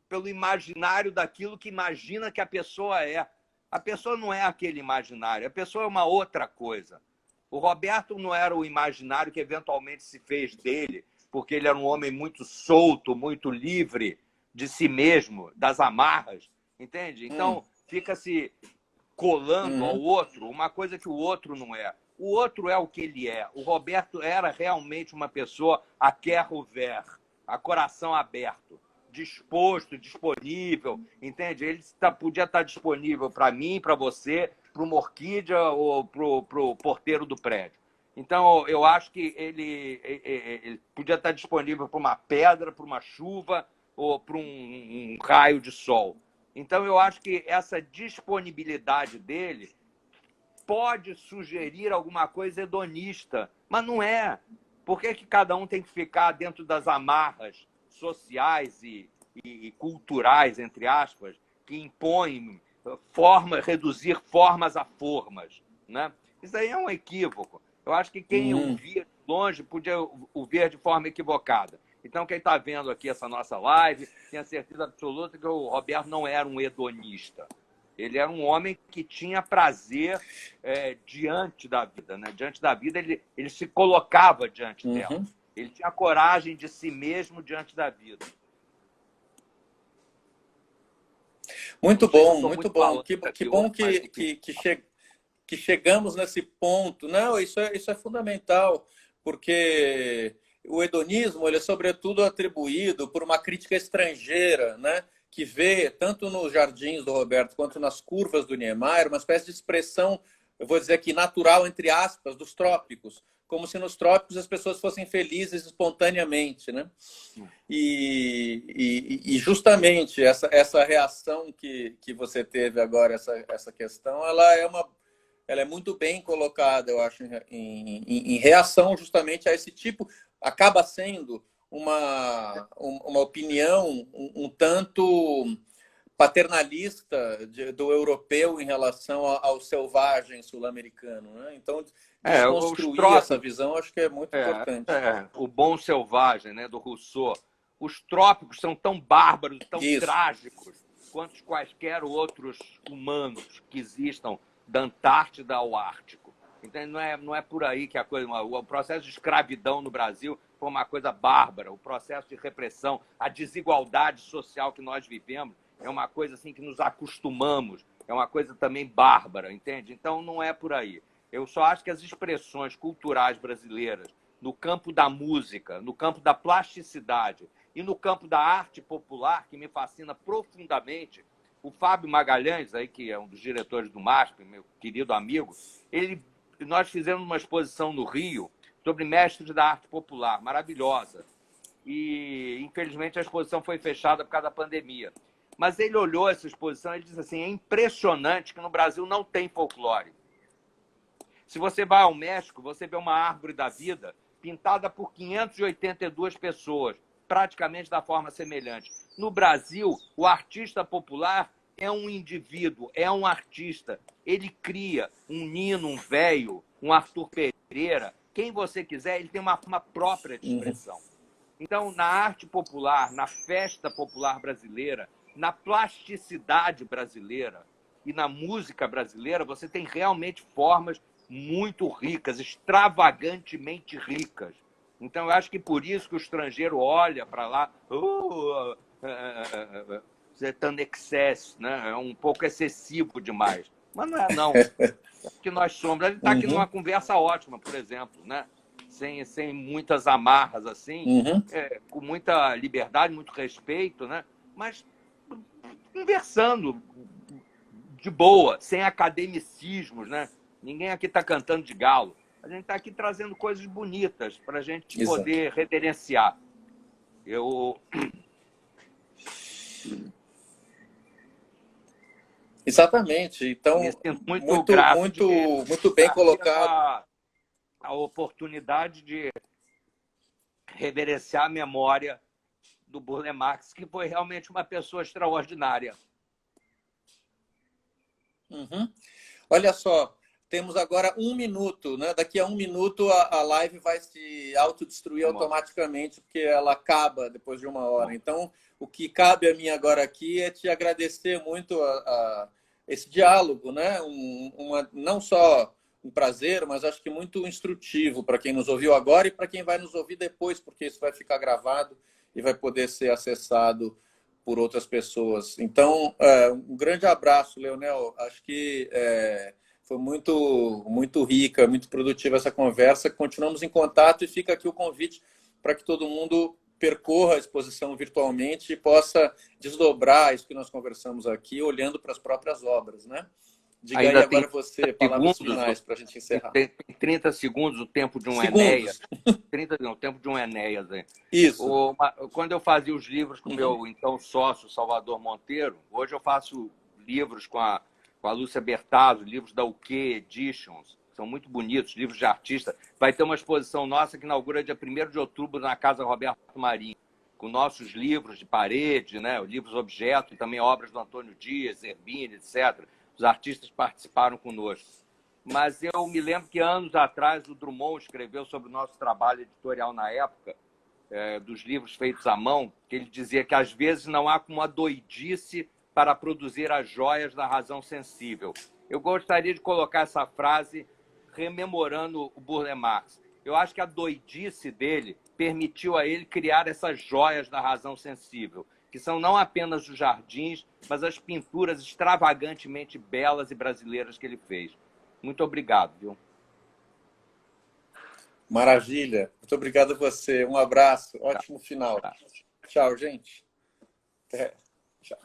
pelo imaginário daquilo que imagina que a pessoa é. A pessoa não é aquele imaginário, a pessoa é uma outra coisa. O Roberto não era o imaginário que eventualmente se fez dele, porque ele era um homem muito solto, muito livre de si mesmo, das amarras, entende? Então, fica se colando ao outro uma coisa que o outro não é. O outro é o que ele é. O Roberto era realmente uma pessoa a cœur ouvert, a coração aberto, disposto, disponível, entende? Ele podia estar disponível para mim, para você, para uma orquídea ou para o porteiro do prédio. Então, eu acho que ele podia estar disponível para uma pedra, para uma chuva ou para um raio de sol. Então, eu acho que essa disponibilidade dele pode sugerir alguma coisa hedonista, mas não é. Por que cada um tem que ficar dentro das amarras sociais e culturais, entre aspas, que impõem reduzir formas a formas, né? Isso aí é um equívoco. Eu acho que quem o via de longe podia o ver de forma equivocada. Então, quem está vendo aqui essa nossa live tem a certeza absoluta que o Roberto não era um hedonista. Ele era um homem que tinha prazer diante da vida, né? Diante da vida, ele se colocava diante dela. Ele tinha coragem de si mesmo diante da vida. Muito bom, muito bom. Que bom que chegamos nesse ponto. Não, isso é fundamental, porque o hedonismo ele é sobretudo atribuído por uma crítica estrangeira, né? Que vê, tanto nos jardins do Roberto quanto nas curvas do Niemeyer, uma espécie de expressão, eu vou dizer aqui, natural, entre aspas, dos trópicos, como se nos trópicos as pessoas fossem felizes espontaneamente, né? E justamente essa reação que você teve agora, essa questão, ela é muito bem colocada, eu acho, em reação justamente a esse tipo, acaba sendo uma opinião um tanto paternalista do europeu em relação ao selvagem sul-americano, né? Então, desconstruir essa visão acho que é muito importante. O Bom Selvagem, né, do Rousseau. Os trópicos são tão bárbaros, tão trágicos, quanto quaisquer outros humanos que existam, da Antártida ao Ártico. Então, não é por aí que a coisa... O processo de escravidão no Brasil foi uma coisa bárbara. O processo de repressão, a desigualdade social que nós vivemos é uma coisa assim que nos acostumamos. É uma coisa também bárbara, entende? Então, não é por aí. Eu só acho que as expressões culturais brasileiras, no campo da música, no campo da plasticidade e no campo da arte popular, que me fascina profundamente, o Fábio Magalhães, aí, que é um dos diretores do MASP, meu querido amigo, nós fizemos uma exposição no Rio sobre mestres da arte popular, maravilhosa. E, infelizmente, a exposição foi fechada por causa da pandemia. Mas ele olhou essa exposição e disse assim, é impressionante que no Brasil não tem folclore. Se você vai ao México, você vê uma árvore da vida pintada por 582 pessoas, praticamente da forma semelhante. No Brasil, o artista popular é um indivíduo, é um artista. Ele cria um Nino, um Velho, um Arthur Pereira, quem você quiser, ele tem uma forma própria de expressão. Então, na arte popular, na festa popular brasileira, na plasticidade brasileira e na música brasileira, você tem realmente formas muito ricas, extravagantemente ricas. Então, eu acho que por isso que o estrangeiro olha para lá, c'est excess, né? É um pouco excessivo demais. Mas não é, não. É o que nós somos. A gente está aqui numa conversa ótima, por exemplo, né? Sem muitas amarras, assim, com muita liberdade, muito respeito, né? Mas conversando de boa, sem academicismos, né? Ninguém aqui está cantando de galo. A gente está aqui trazendo coisas bonitas para a gente poder reverenciar. Exatamente. Então, muito bem colocado. A oportunidade de reverenciar a memória do Burle Marx, que foi realmente uma pessoa extraordinária. Olha só, temos agora 1 minuto, né? Daqui a 1 minuto a live vai se autodestruir automaticamente, porque ela acaba depois de 1 hora. Então, o que cabe a mim agora aqui é te agradecer muito esse diálogo, né? Não só um prazer, mas acho que muito instrutivo para quem nos ouviu agora e para quem vai nos ouvir depois, porque isso vai ficar gravado e vai poder ser acessado por outras pessoas. Então, um grande abraço, Leonel. Acho que foi muito rica, muito produtiva essa conversa. Continuamos em contato e fica aqui o convite para que todo mundo percorra a exposição virtualmente e possa desdobrar isso que nós conversamos aqui, olhando para as próprias obras, né? Diga aí agora você, palavras finais para a gente encerrar. Tem 30 segundos o tempo de um Enéas. 30 não, o tempo de um Enéas. Hein? Isso. Quando eu fazia os livros com o meu então sócio, Salvador Monteiro, hoje eu faço livros com a Lúcia Bertazzo, livros da UK Editions, são muito bonitos, livros de artista. Vai ter uma exposição nossa que inaugura dia 1º de outubro na Casa Roberto Marinho, com nossos livros de parede, né? Livros objeto e também obras do Antônio Dias, Zerbini, etc. Os artistas participaram conosco. Mas eu me lembro que anos atrás o Drummond escreveu sobre o nosso trabalho editorial na época, dos livros feitos à mão, que ele dizia que às vezes não há como a doidice para produzir as joias da razão sensível. Eu gostaria de colocar essa frase rememorando o Burle Marx. Eu acho que a doidice dele permitiu a ele criar essas joias da razão sensível, que são não apenas os jardins, mas as pinturas extravagantemente belas e brasileiras que ele fez. Muito obrigado, viu? Maravilha. Muito obrigado a você. Um abraço. Ótimo final. Tchau, gente. Tchau.